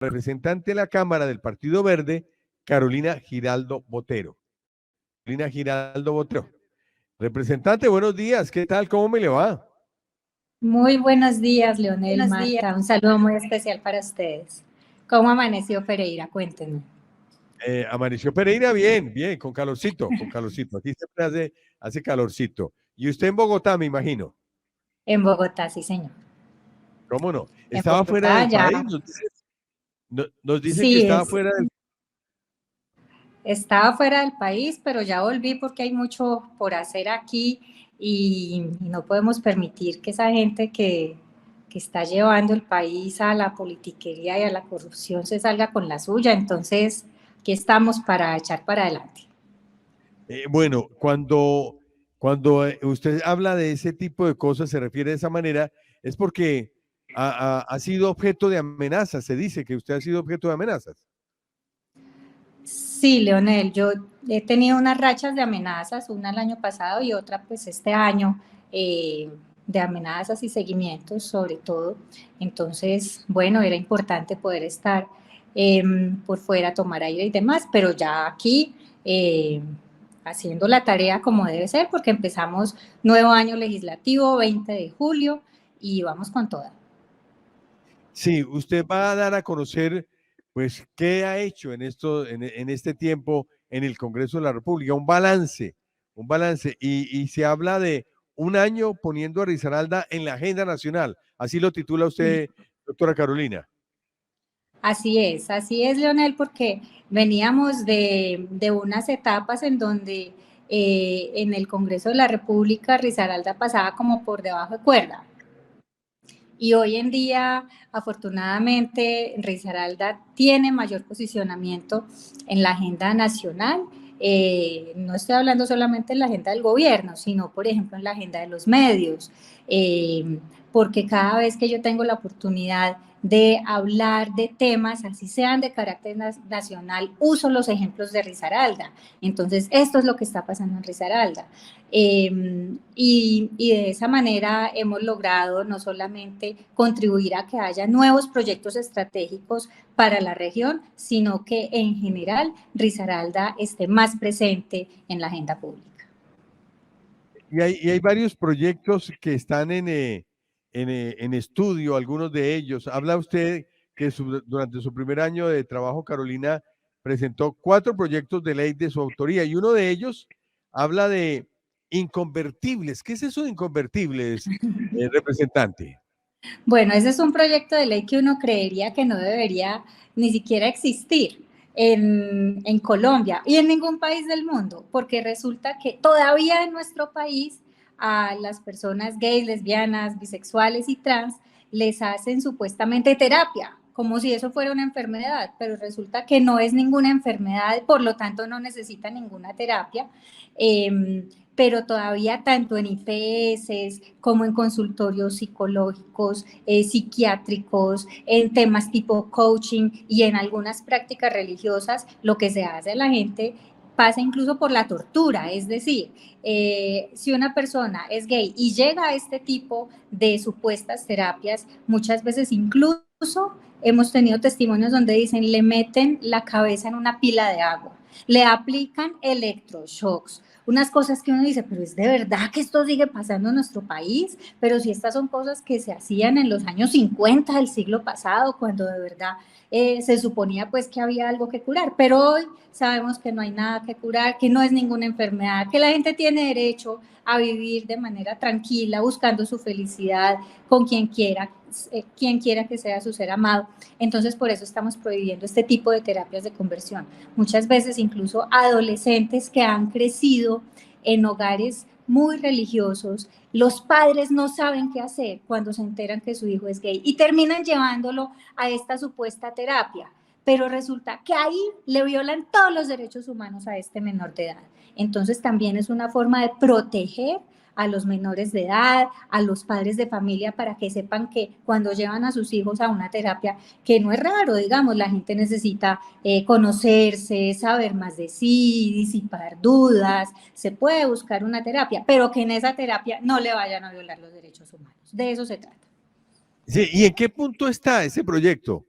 representante de la Cámara del Partido Verde, Carolina Giraldo Botero. Carolina Giraldo Botero. Representante, buenos días, ¿qué tal? ¿Cómo me le va? Muy buenos días, Leonel, Marta. Un saludo muy especial para ustedes. ¿Cómo amaneció Pereira? Cuéntenme. Amaneció Pereira, bien, bien, con calorcito, con calorcito. Aquí siempre hace calorcito. Y usted en Bogotá, me imagino. En Bogotá, sí, señor. ¿Cómo no? En ¿Estaba fuera Bogotá del ya. país? Nos dice que Sí, estaba fuera del estaba fuera del país, pero ya volví porque hay mucho por hacer aquí y no podemos permitir que esa gente que está llevando el país a la politiquería y a la corrupción se salga con la suya. Entonces, aquí estamos para echar para adelante. Bueno, cuando usted habla de ese tipo de cosas, se refiere de esa manera, es porque ha sido objeto de amenazas. Se dice que usted ha sido objeto de amenazas. Sí, Leonel, yo he tenido unas rachas de amenazas, una el año pasado y otra pues este año, de amenazas y seguimientos sobre todo. Entonces, bueno, era importante poder estar por fuera, tomar aire y demás, pero ya aquí haciendo la tarea como debe ser, porque empezamos nuevo año legislativo, 20 de julio, y vamos con toda. Sí, usted va a dar a conocer, pues, qué ha hecho en este tiempo en el Congreso de la República, un balance, y se habla de un año poniendo a Risaralda en la agenda nacional. Así lo titula usted, doctora Carolina. Así es, Leonel, porque veníamos de unas etapas en donde en el Congreso de la República Risaralda pasaba como por debajo de cuerda. Y hoy en día, afortunadamente, Risaralda tiene mayor posicionamiento en la agenda nacional. No estoy hablando solamente en la agenda del gobierno, sino, por ejemplo, en la agenda de los medios, porque cada vez que yo tengo la oportunidad de hablar de temas, así sean de carácter nacional, uso los ejemplos de Risaralda. Entonces, esto es lo que está pasando en Risaralda. Y de esa manera hemos logrado no solamente contribuir a que haya nuevos proyectos estratégicos para la región, sino que en general Risaralda esté más presente en la agenda pública. Y hay varios proyectos que están en estudio, algunos de ellos. Habla usted que durante su primer año de trabajo, Carolina presentó 4 proyectos de ley de su autoría y uno de ellos habla de inconvertibles. ¿Qué es eso de inconvertibles, representante? Bueno, ese es un proyecto de ley que uno creería que no debería ni siquiera existir en Colombia y en ningún país del mundo, porque resulta que todavía en nuestro país a las personas gays, lesbianas, bisexuales y trans les hacen supuestamente terapia, como si eso fuera una enfermedad, pero resulta que no es ninguna enfermedad, por lo tanto no necesita ninguna terapia. Pero todavía tanto en IPS como en consultorios psicológicos, psiquiátricos, en temas tipo coaching y en algunas prácticas religiosas, lo que se hace a la gente pasa incluso por la tortura, es decir, si una persona es gay y llega a este tipo de supuestas terapias, muchas veces incluso hemos tenido testimonios donde dicen le meten la cabeza en una pila de agua, le aplican electroshocks, unas cosas que uno dice, pero es de verdad que esto sigue pasando en nuestro país, pero si estas son cosas que se hacían en los años 50 del siglo pasado, cuando de verdad se suponía pues que había algo que curar, pero hoy sabemos que no hay nada que curar, que no es ninguna enfermedad, que la gente tiene derecho a vivir de manera tranquila, buscando su felicidad con quien quiera que sea su ser amado. Entonces, por eso estamos prohibiendo este tipo de terapias de conversión. Muchas veces incluso adolescentes que han crecido en hogares muy religiosos, los padres no saben qué hacer cuando se enteran que su hijo es gay y terminan llevándolo a esta supuesta terapia, pero resulta que ahí le violan todos los derechos humanos a este menor de edad. Entonces también es una forma de proteger a los menores de edad, a los padres de familia, para que sepan que cuando llevan a sus hijos a una terapia, que no es raro, digamos, la gente necesita conocerse, saber más de sí, disipar dudas, se puede buscar una terapia, pero que en esa terapia no le vayan a violar los derechos humanos. De eso se trata. Sí, ¿y en qué punto está ese proyecto?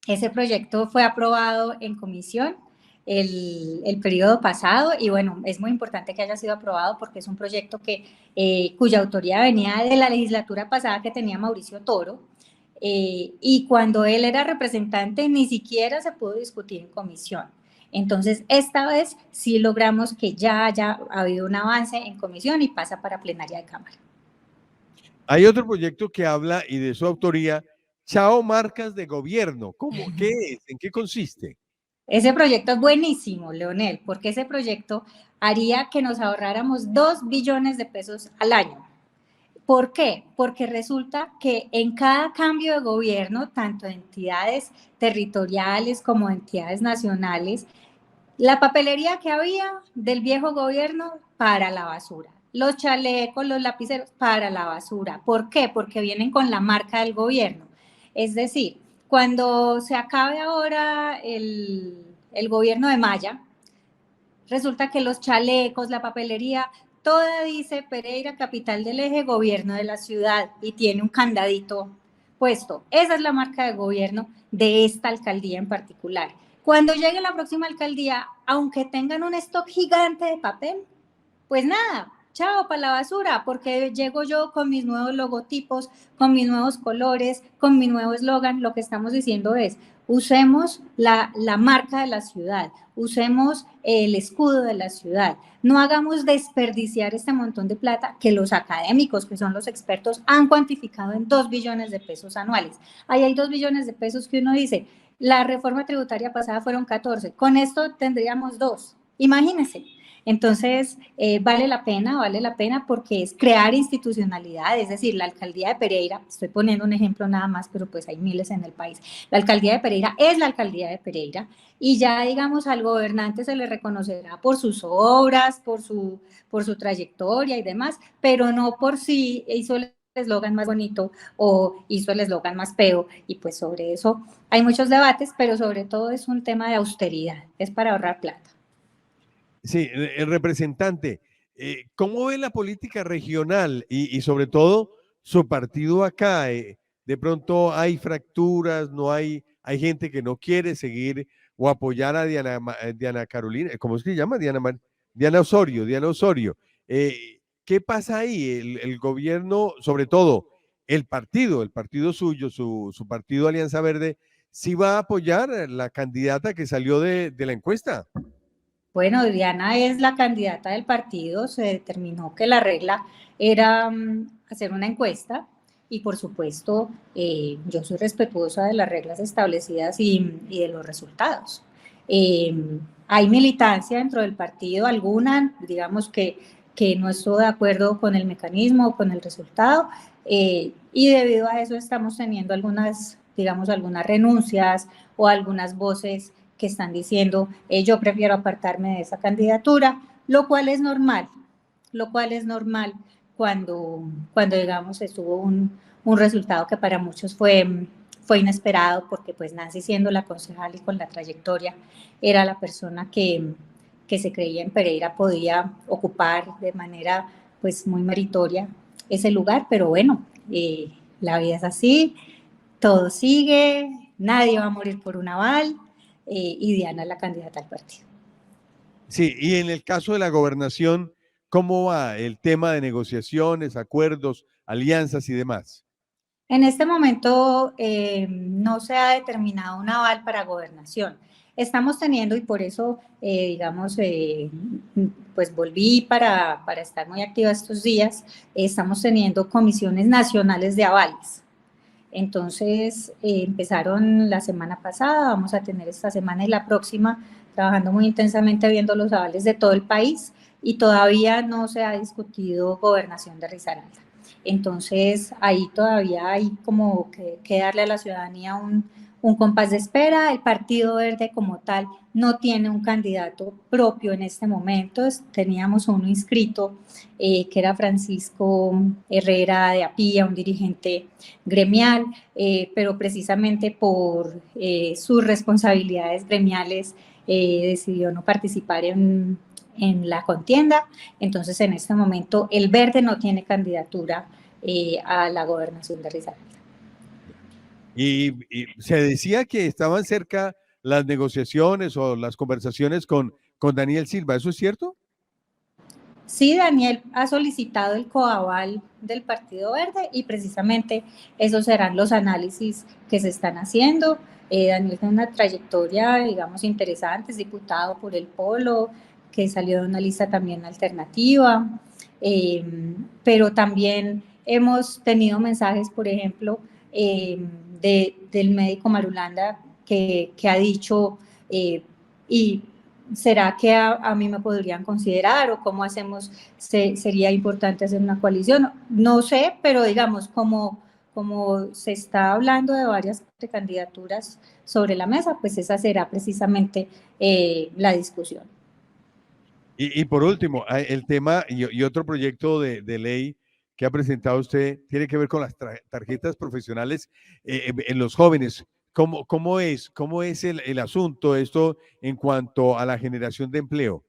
Ese proyecto fue aprobado en comisión el periodo pasado y bueno, es muy importante que haya sido aprobado porque es un proyecto cuya autoría venía de la legislatura pasada que tenía Mauricio Toro, y cuando él era representante ni siquiera se pudo discutir en comisión. Entonces, esta vez sí logramos que ya haya habido un avance en comisión y pasa para plenaria de Cámara. Hay otro proyecto que habla, y de su autoría, Chao Marcas de Gobierno. ¿Cómo? ¿Qué es? ¿En qué consiste? Ese proyecto es buenísimo, Leonel, porque ese proyecto haría que nos ahorráramos 2 billones de pesos al año. ¿Por qué? Porque resulta que en cada cambio de gobierno, tanto de entidades territoriales como de entidades nacionales, la papelería que había del viejo gobierno para la basura, los chalecos, los lapiceros para la basura. ¿Por qué? Porque vienen con la marca del gobierno. Es decir, cuando se acabe ahora el gobierno de Maya, resulta que los chalecos, la papelería, toda dice Pereira, capital del eje, gobierno de la ciudad, y tiene un candadito puesto. Esa es la marca de gobierno de esta alcaldía en particular. Cuando llegue la próxima alcaldía, aunque tengan un stock gigante de papel, pues nada, chao para la basura, porque llego yo con mis nuevos logotipos, con mis nuevos colores, con mi nuevo eslogan. Lo que estamos diciendo es, usemos la marca de la ciudad, usemos el escudo de la ciudad, no hagamos desperdiciar este montón de plata que los académicos, que son los expertos, han cuantificado en 2 billones de pesos anuales. Ahí hay 2 billones de pesos que uno dice, la reforma tributaria pasada fueron 14, con esto tendríamos 2, imagínense. Entonces, vale la pena porque es crear institucionalidad, es decir, la alcaldía de Pereira, estoy poniendo un ejemplo nada más, pero pues hay miles en el país, la alcaldía de Pereira es la alcaldía de Pereira y ya, digamos, al gobernante se le reconocerá por sus obras, por su trayectoria y demás, pero no por si hizo el eslogan más bonito o hizo el eslogan más feo, y pues sobre eso hay muchos debates, pero sobre todo es un tema de austeridad, es para ahorrar plata. Sí, el representante, ¿cómo ve la política regional y sobre todo su partido acá? De pronto hay fracturas, no hay gente que no quiere seguir o apoyar a Diana Carolina, ¿cómo es que se llama? Diana Osorio, Diana Osorio. ¿Qué pasa ahí? El gobierno, sobre todo el partido suyo, su partido Alianza Verde, ¿sí va a apoyar a la candidata que salió de la encuesta? Bueno, Diana es la candidata del partido, se determinó que la regla era hacer una encuesta y por supuesto yo soy respetuosa de las reglas establecidas y de los resultados. Hay militancia dentro del partido, alguna, digamos que no estuvo de acuerdo con el mecanismo o con el resultado, y debido a eso estamos teniendo algunas, digamos, algunas renuncias o algunas voces que están diciendo, yo prefiero apartarme de esa candidatura, lo cual es normal cuando digamos, estuvo un resultado que para muchos fue inesperado, porque pues Nancy, siendo la concejal y con la trayectoria, era la persona que se creía en Pereira podía ocupar de manera pues muy meritoria ese lugar, pero bueno, la vida es así, todo sigue, nadie va a morir por un aval, y Diana es la candidata al partido. Sí, y en el caso de la gobernación, ¿cómo va el tema de negociaciones, acuerdos, alianzas y demás? En este momento no se ha determinado un aval para gobernación. Estamos teniendo, y por eso, digamos, pues volví para estar muy activa estos días, estamos teniendo comisiones nacionales de avales. Entonces, empezaron la semana pasada, vamos a tener esta semana y la próxima, trabajando muy intensamente viendo los avales de todo el país, y todavía no se ha discutido gobernación de Risaralda. Entonces, ahí todavía hay como que darle a la ciudadanía un compás de espera. El Partido Verde como tal no tiene un candidato propio en este momento. Teníamos uno inscrito, que era Francisco Herrera de Apía, un dirigente gremial, pero precisamente por sus responsabilidades gremiales decidió no participar en la contienda. Entonces, en este momento, el Verde no tiene candidatura a la gobernación de Risaralda. Y se decía que estaban cerca las negociaciones o las conversaciones con Daniel Silva, ¿eso es cierto? Sí, Daniel ha solicitado el coaval del Partido Verde y precisamente esos serán los análisis que se están haciendo. Daniel tiene una trayectoria, digamos, interesante, es diputado por el Polo, que salió de una lista también alternativa, eh, pero también hemos tenido mensajes, por ejemplo, del médico Marulanda que ha dicho, y ¿será que a mí me podrían considerar o cómo hacemos? Sería importante hacer una coalición. No sé, pero digamos, como se está hablando de varias candidaturas sobre la mesa, pues esa será precisamente la discusión. Y por último, el tema y otro proyecto de ley que ha presentado usted tiene que ver con las tarjetas profesionales en los jóvenes. ¿Cómo es el asunto esto en cuanto a la generación de empleo?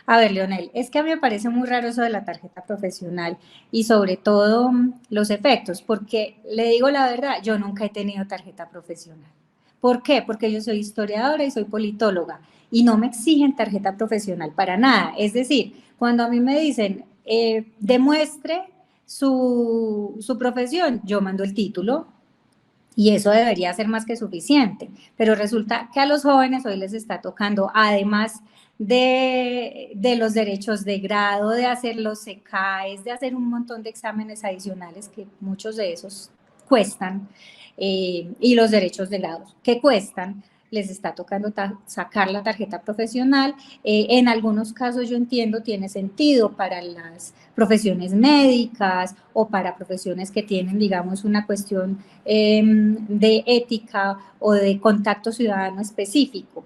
A ver, Leonel, es que a mí me parece muy raro eso de la tarjeta profesional y sobre todo los efectos, porque le digo la verdad, yo nunca he tenido tarjeta profesional. ¿Por qué? Porque yo soy historiadora y soy politóloga y no me exigen tarjeta profesional para nada. Es decir, cuando a mí me dicen, demuestre su profesión, yo mando el título, y eso debería ser más que suficiente. Pero resulta que a los jóvenes hoy les está tocando, además de los derechos de grado, de hacer los CECAES, de hacer un montón de exámenes adicionales que muchos de esos cuestan, y los derechos de grado que cuestan, les está tocando sacar la tarjeta profesional. En algunos casos yo entiendo tiene sentido para las profesiones médicas o para profesiones que tienen, digamos, una cuestión de ética o de contacto ciudadano específico.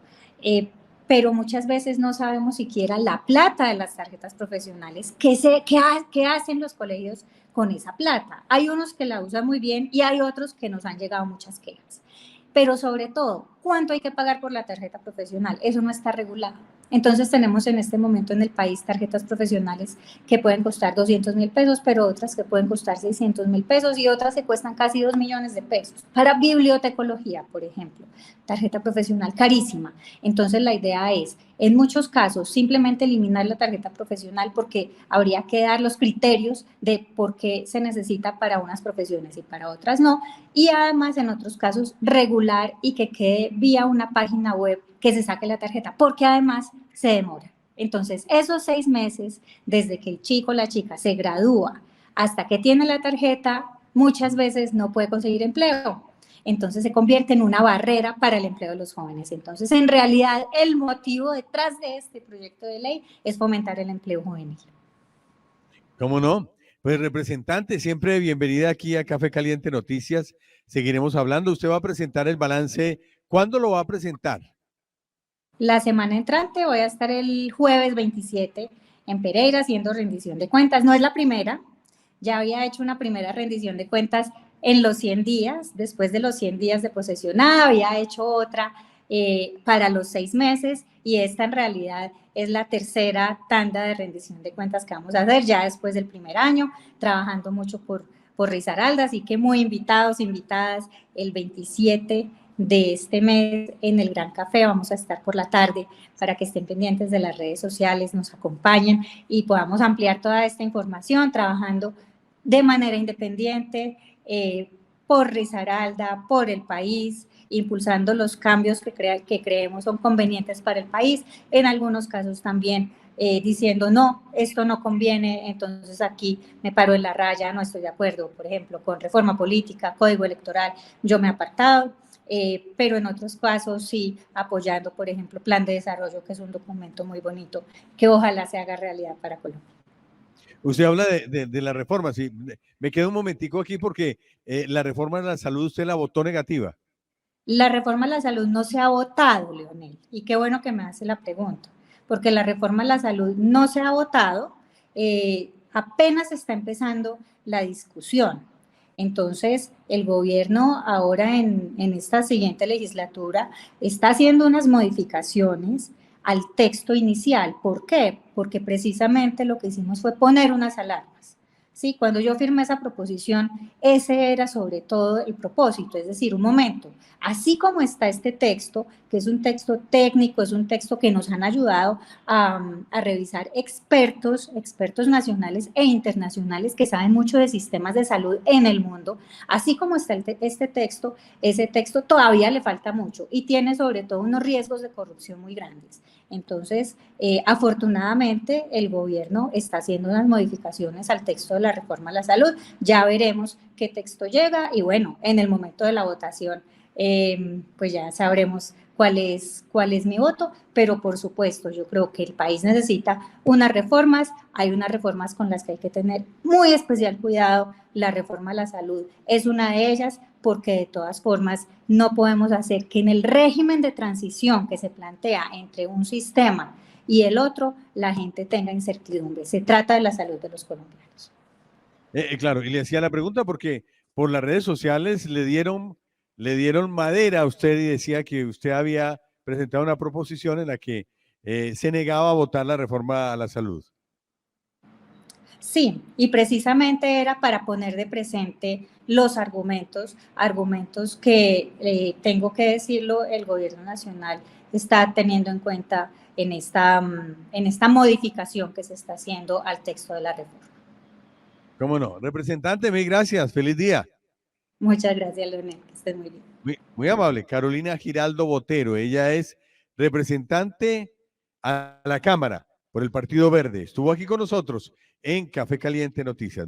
Pero muchas veces no sabemos siquiera la plata de las tarjetas profesionales, qué hacen los colegios con esa plata. Hay unos que la usan muy bien y hay otros que nos han llegado muchas quejas. Pero sobre todo, ¿cuánto hay que pagar por la tarjeta profesional? Eso no está regulado. Entonces tenemos en este momento en el país tarjetas profesionales que pueden costar 200.000 pesos, pero otras que pueden costar 600.000 pesos y otras que cuestan casi 2 millones de pesos. Para bibliotecología, por ejemplo, tarjeta profesional carísima. Entonces la idea es, en muchos casos, simplemente eliminar la tarjeta profesional porque habría que dar los criterios de por qué se necesita para unas profesiones y para otras no. Y además, en otros casos, regular y que quede vía una página web que se saque la tarjeta, porque además se demora. Entonces, esos 6 meses, desde que el chico o la chica se gradúa hasta que tiene la tarjeta, muchas veces no puede conseguir empleo. Entonces se convierte en una barrera para el empleo de los jóvenes. Entonces, en realidad, el motivo detrás de este proyecto de ley es fomentar el empleo juvenil. ¿Cómo no? Pues representante, siempre bienvenida aquí a Café Caliente Noticias. Seguiremos hablando. Usted va a presentar el balance. ¿Cuándo lo va a presentar? La semana entrante voy a estar el jueves 27 en Pereira haciendo rendición de cuentas. No es la primera, ya había hecho una primera rendición de cuentas en los 100 días, después de los 100 días de posesionada, había hecho otra para los 6 meses y esta en realidad es la tercera tanda de rendición de cuentas que vamos a hacer ya después del primer año, trabajando mucho por Risaralda, así que muy invitados, invitadas el 27 de este mes en el Gran Café. Vamos a estar por la tarde para que estén pendientes de las redes sociales, nos acompañen y podamos ampliar toda esta información trabajando de manera independiente por Risaralda, por el país, impulsando los cambios que creemos son convenientes para el país, en algunos casos también diciendo no, esto no conviene, entonces aquí me paro en la raya, no estoy de acuerdo, por ejemplo, con reforma política, código electoral, yo me he apartado. Pero en otros casos sí apoyando, por ejemplo, Plan de Desarrollo, que es un documento muy bonito que ojalá se haga realidad para Colombia. Usted habla de la reforma, sí. Me quedo un momentico aquí porque la reforma de la salud usted la votó negativa. La reforma a la salud no se ha votado, Leonel, y qué bueno que me hace la pregunta, porque la reforma a la salud no se ha votado, apenas está empezando la discusión. Entonces, el gobierno ahora en esta siguiente legislatura está haciendo unas modificaciones al texto inicial. ¿Por qué? Porque precisamente lo que hicimos fue poner unas alarmas. ¿sí? Cuando yo firmé esa proposición, ese era sobre todo el propósito, es decir, un momento, así como está este texto, que es un texto técnico, es un texto que nos han ayudado a revisar expertos nacionales e internacionales que saben mucho de sistemas de salud en el mundo, así como está este texto, ese texto todavía le falta mucho y tiene sobre todo unos riesgos de corrupción muy grandes. Entonces, afortunadamente, el gobierno está haciendo unas modificaciones al texto de la reforma a la salud. Ya veremos qué texto llega y bueno, en el momento de la votación, pues ya sabremos cuál es mi voto, pero por supuesto, yo creo que el país necesita unas reformas, hay unas reformas con las que hay que tener muy especial cuidado, la reforma a la salud es una de ellas, porque de todas formas no podemos hacer que en el régimen de transición que se plantea entre un sistema y el otro, la gente tenga incertidumbre. Se trata de la salud de los colombianos. Claro, y le hacía la pregunta porque por las redes sociales le dieron madera a usted y decía que usted había presentado una proposición en la que se negaba a votar la reforma a la salud. Sí, y precisamente era para poner de presente los argumentos que, tengo que decirlo, el gobierno nacional está teniendo en cuenta en esta modificación que se está haciendo al texto de la reforma. ¿Cómo no? Representante, mil gracias. Feliz día. Muchas gracias, Leonel, que estés muy bien. Muy amable. Carolina Giraldo Botero. Ella es representante a la Cámara por el Partido Verde. Estuvo aquí con nosotros en Café Caliente Noticias.